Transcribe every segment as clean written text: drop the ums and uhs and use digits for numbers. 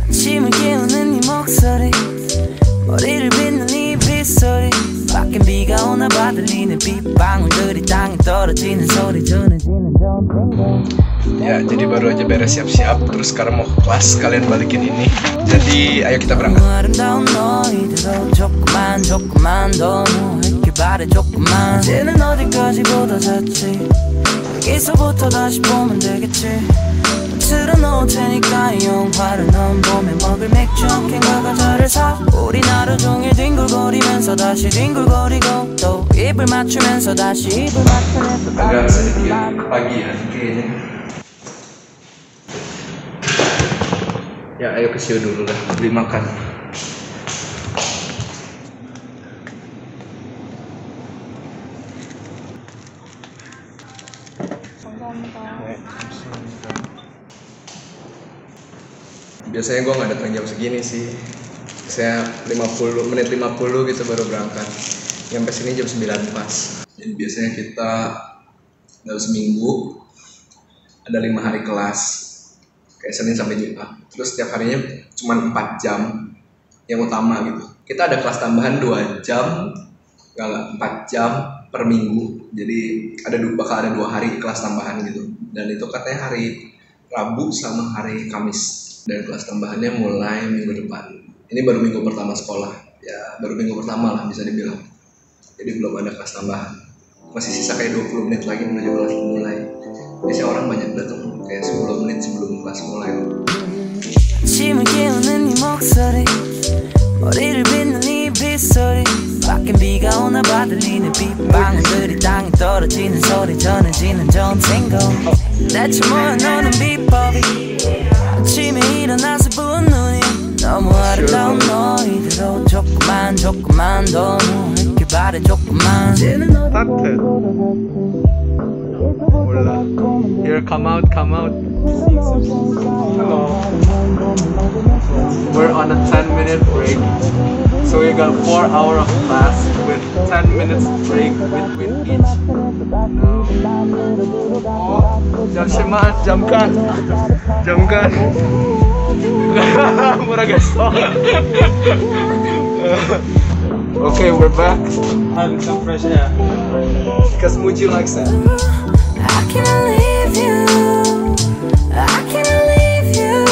아침을 깨우는 네 목소리 머리를 빗는 네 빗소리 밖엔 비가 오나 봐 들리는 빗방울들이 땅에 떨어지는 소리 전해지는 전생각. Ya, jadi baru aja beres siap-siap, terus sekarang mau ke kelas, kalian balikin ini. Jadi, ayo kita berangkat. 아름다운 너희대로 조금만 조금만 더 누워있길 바래 조금만 이제는 어디까지보다 잤지 여기서부터 다시 보면 되겠지 틀어놓을 테니까 이 영화를 넌 보며 먹을 맥주 한 캔과 과자를 사 우리 하루 종일 뒹굴거리면서 다시 뒹굴거리고 또 입을 맞추면서 다시 입을 맞추면서 Agak sedikit pagi ya kayaknya. Ya ayo ke Sio dulu lah, beli makan. Biasanya gue nggak datang jam segini sih. Saya 50 gitu baru berangkat. Sampai sini jam 9 pas. Jadi biasanya kita dalam seminggu ada 5 hari kelas, kayak Senin sampai Jumat. Terus setiap harinya cuma 4 jam yang utama gitu. Kita ada kelas tambahan 2 jam, enggak 4 jam per minggu. Jadi bakal ada 2 hari kelas tambahan gitu. Dan itu katanya hari Rabu sama hari Kamis. Dan kelas tambahannya mulai minggu depan. Ini baru minggu pertama sekolah. Ya baru minggu pertama lah bisa dibilang. Jadi belum ada kelas tambahan. Masih sisa kayak 20 menit lagi menuju kelas mulai. Biasanya orang banyak datang kayak 10 menit sebelum kelas mulai. 아침을 깨우는 네 목소리 머리를 빗는 네 빗소리 밖엔 비가 오나 봐 들리는 빗방울들이 땅에 떨어지는 소리 전해지는 전생각 대체 뭐야 너는 비법이 아침에 일어나서 부은 눈이 너무 아름다운 너희대로 조금만 조금만 더 누워있길 바래 조금만 Started. Hola. Here, come out. Hello. We're on a 10-minute break. So we got 4 hours of class with 10 minutes break between each. No. Oh, 잠시만, 잠깐. Murah gesok. Okay, we're back. Having some fresh air. Because Muji likes it. I can't leave you I can't leave you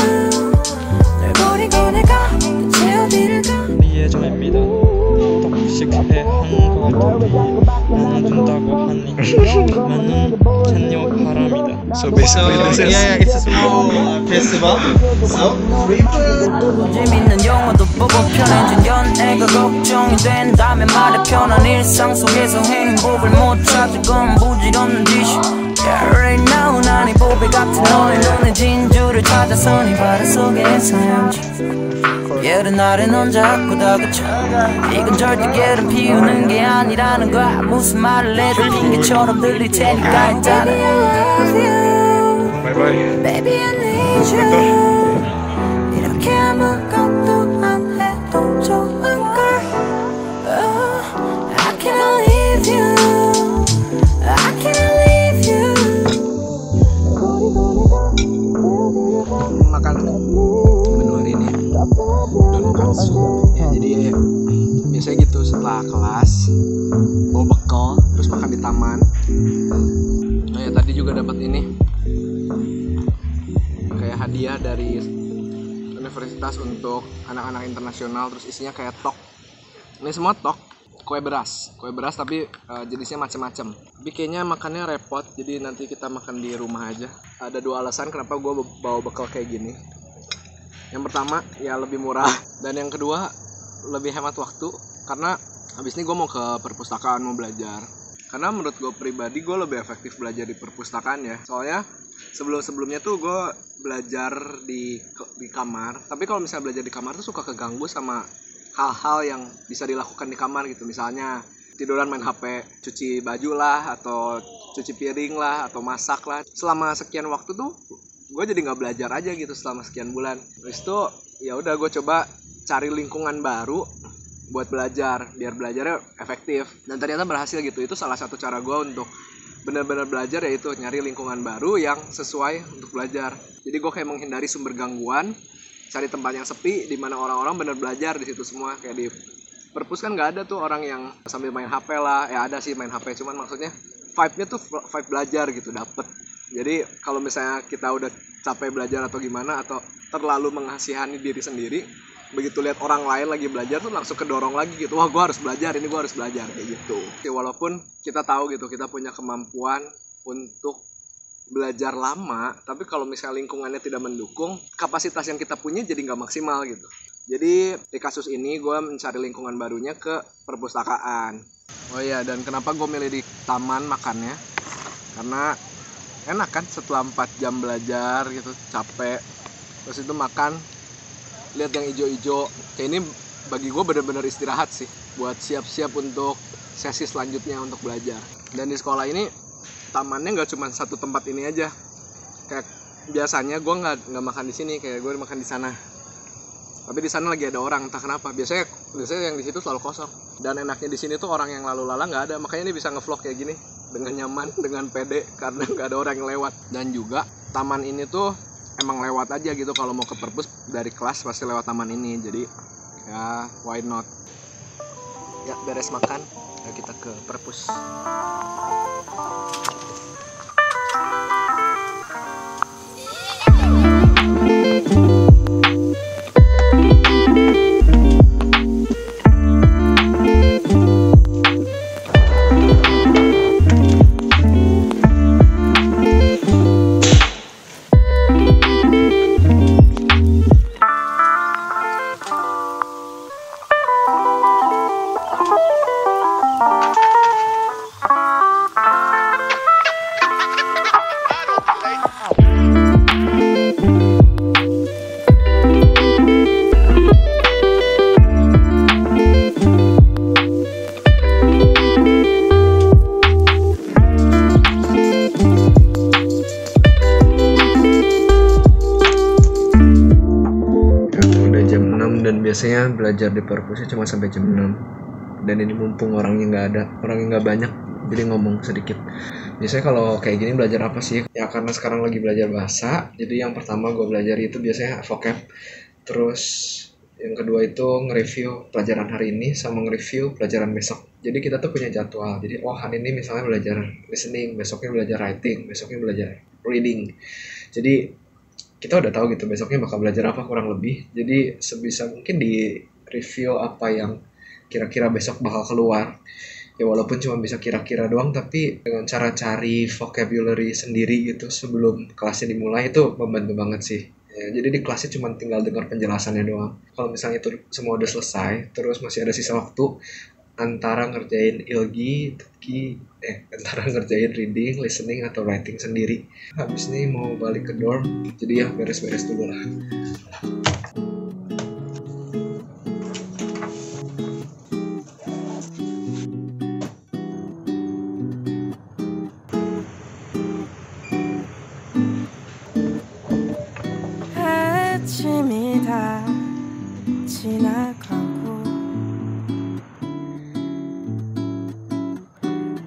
널 버리고 내가 대체 어디를 가 예정입니다. 떡식회 한걸 나눠준다고 하니 많은 찬요 바랍니다. So basically this is it's a small festival. So 재밌는 영화도 보고 편해진 연애가 걱정이 된다면 말해 편한 일상 속에서 행복을 못 찾을 건 부질없는 짓이 Yeah, right now 난 이 보배 같은 너의 눈에 진주를 찾아서 네 바다 속에 헤엄치 예른 날에 넌 자꾸 다그쳐 이건 절대 게으름 피우는 게 아니라는 거야 무슨 말을 해도 핑계처럼 들릴 테니까 있잖아 Baby I love you bye bye. Baby I need you 이렇게 아무것도 안 해도 좋은 걸 I can't leave you I can't leave you Makan menu hari ini donokatsu ya, jadi biasanya gitu setelah kelas bawa bekal terus makan di taman. Nah ya tadi juga dapat ini kayak hadiah dari universitas untuk anak-anak internasional, terus isinya kayak tok. Ini semua tok kue beras tapi jenisnya macam-macam. Tapi kayaknya makannya repot, jadi nanti kita makan di rumah aja. Ada 2 alasan kenapa gue bawa bekal kayak gini. Yang pertama ya lebih murah, dan yang kedua lebih hemat waktu karena habis ini gue mau ke perpustakaan mau belajar. Karena menurut gue pribadi gue lebih efektif belajar di perpustakaan ya. Soalnya sebelumnya tuh gue belajar di kamar, tapi kalau misalnya belajar di kamar tuh suka keganggu sama hal-hal yang bisa dilakukan di kamar gitu. Misalnya tiduran main HP, cuci baju lah, atau cuci piring lah, atau masak lah. Selama sekian waktu tuh gue jadi nggak belajar aja gitu selama sekian bulan. Terus itu ya udah gue coba cari lingkungan baru buat belajar biar belajarnya efektif, dan ternyata berhasil gitu. Itu salah satu cara gue untuk benar-benar belajar, yaitu nyari lingkungan baru yang sesuai untuk belajar. Jadi gue kayak menghindari sumber gangguan, cari tempat yang sepi di mana orang-orang benar belajar di situ semua. Kayak di perpus kan nggak ada tuh orang yang sambil main HP lah, ya ada sih main HP, cuman maksudnya vibe-nya tuh vibe belajar gitu dapet. Jadi kalau misalnya kita udah capek belajar atau gimana, atau terlalu mengasihani diri sendiri, begitu lihat orang lain lagi belajar tuh langsung kedorong lagi gitu, wah gue harus belajar, ini gue harus belajar, kayak gitu. Ya, walaupun kita tahu gitu kita punya kemampuan untuk belajar lama, tapi kalau misalnya lingkungannya tidak mendukung, kapasitas yang kita punya jadi nggak maksimal gitu. Jadi di kasus ini gue mencari lingkungan barunya ke perpustakaan. Oh iya, dan kenapa gue milih di taman makannya? Karena enak kan, setelah 4 jam belajar gitu, capek, terus itu makan, lihat yang ijo-ijo. Kayak ini bagi gue bener-bener istirahat sih, buat siap-siap untuk sesi selanjutnya untuk belajar. Dan di sekolah ini tamannya nggak cuma satu tempat ini aja. Kayak biasanya gue nggak makan di sini, kayak gue makan di sana. Tapi di sana lagi ada orang, entah kenapa. Biasanya yang di situ selalu kosong. Dan enaknya di sini tuh orang yang lalu lalang nggak ada, makanya ini bisa ngevlog kayak gini dengan nyaman, dengan pede, karena nggak ada orang yang lewat. Dan juga taman ini tuh emang lewat aja gitu, kalau mau ke perpus dari kelas pasti lewat taman ini. Jadi ya why not. Ya beres makan, ya kita ke perpus. Biasanya belajar di perpusnya cuma sampai jam 6, dan ini mumpung orangnya nggak banyak, jadi ngomong sedikit. Biasanya kalau kayak gini belajar apa sih? Ya karena sekarang lagi belajar bahasa, jadi yang pertama gue belajar itu biasanya vocab, terus yang kedua itu nge-review pelajaran hari ini sama nge-review pelajaran besok. Jadi kita tuh punya jadwal, jadi hari ini misalnya belajar listening, besoknya belajar writing, besoknya belajar reading. Jadi kita udah tahu gitu besoknya bakal belajar apa kurang lebih. Jadi sebisa mungkin di review apa yang kira-kira besok bakal keluar. Ya walaupun cuma bisa kira-kira doang, tapi dengan cara cari vocabulary sendiri gitu sebelum kelasnya dimulai itu membantu banget sih. Ya, jadi di kelasnya cuma tinggal dengar penjelasannya doang. Kalau misalnya itu semua udah selesai, terus masih ada sisa waktu antara ngerjain ilgi, antara ngerjain reading, listening, atau writing sendiri. Habis ini mau balik ke dorm, jadi ya beres-beres dulu lah. 아침이 다 지나가고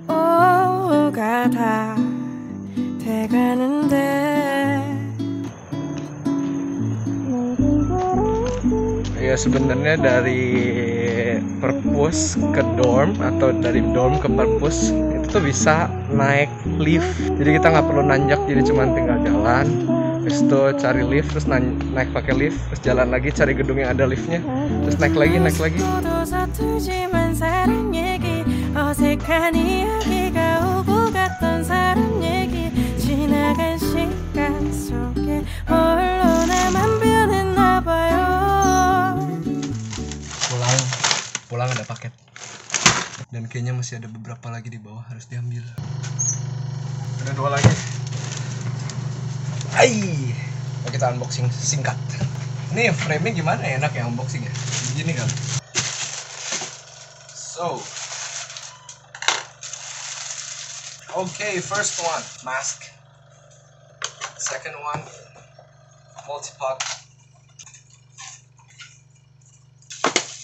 오후가 다 돼가는데 Ya sebenarnya dari perpus ke dorm atau dari dorm ke perpus itu tuh bisa naik lift. Jadi kita nggak perlu nanjak, jadi cuma tinggal jalan. Terus itu cari lift, terus naik pakai lift, terus jalan lagi cari gedung yang ada liftnya, terus naik lagi. Pulang ada paket, dan kayaknya masih ada beberapa lagi di bawah harus diambil. Ada 2 lagi. Kita unboxing singkat. Ini frame-nya gimana ya, enak ya unboxing ya? Begini kan. So, okay, first one, mask. second one multi-pot.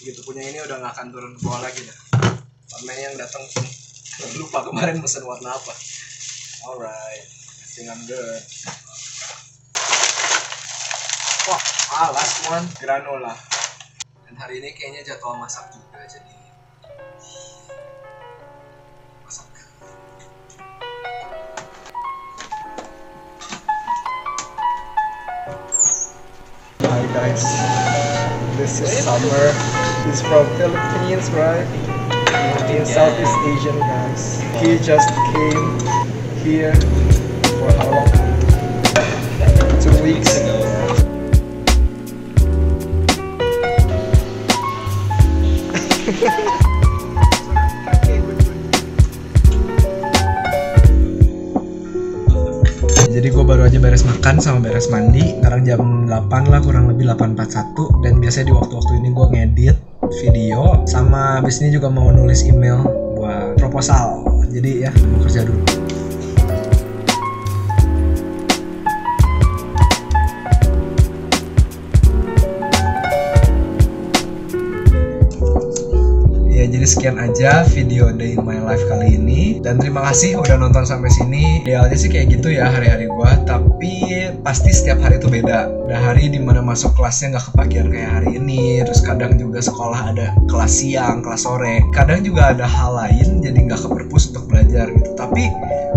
Gitu punya ini udah nggak akan turun ke bawah lagi dah. Warnanya yang datang lupa kemarin pesan warna apa. Alright, I think I'm good. Wah, last one granola. Dan hari ini kayaknya jadwal masak juga, jadi masak. Hi guys, this is Summer. He's from Philippines, right? In Southeast Asian, guys. He just came here for how long? 2 weeks ago. Jadi gue baru aja beres makan sama beres mandi. Sekarang jam 8 lah, kurang lebih 8.41. Dan biasanya di waktu-waktu ini gue ngedit video. Sama abis ini juga mau nulis email buat proposal. Jadi ya, mau kerja dulu. Ya, jadi sekian aja video Day in My Life kali ini. Dan terima kasih udah nonton sampai sini. Idealnya sih kayak gitu ya hari-hari gua, tapi pasti setiap hari itu beda. Ada hari dimana masuk kelasnya nggak kebagian kayak hari ini. Terus kadang juga sekolah ada kelas siang, kelas sore. Kadang juga ada hal lain jadi nggak keperpus untuk belajar gitu. Tapi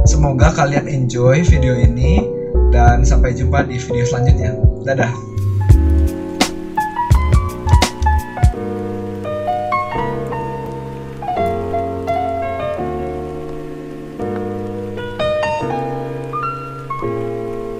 semoga kalian enjoy video ini. Dan sampai jumpa di video selanjutnya. Dadah.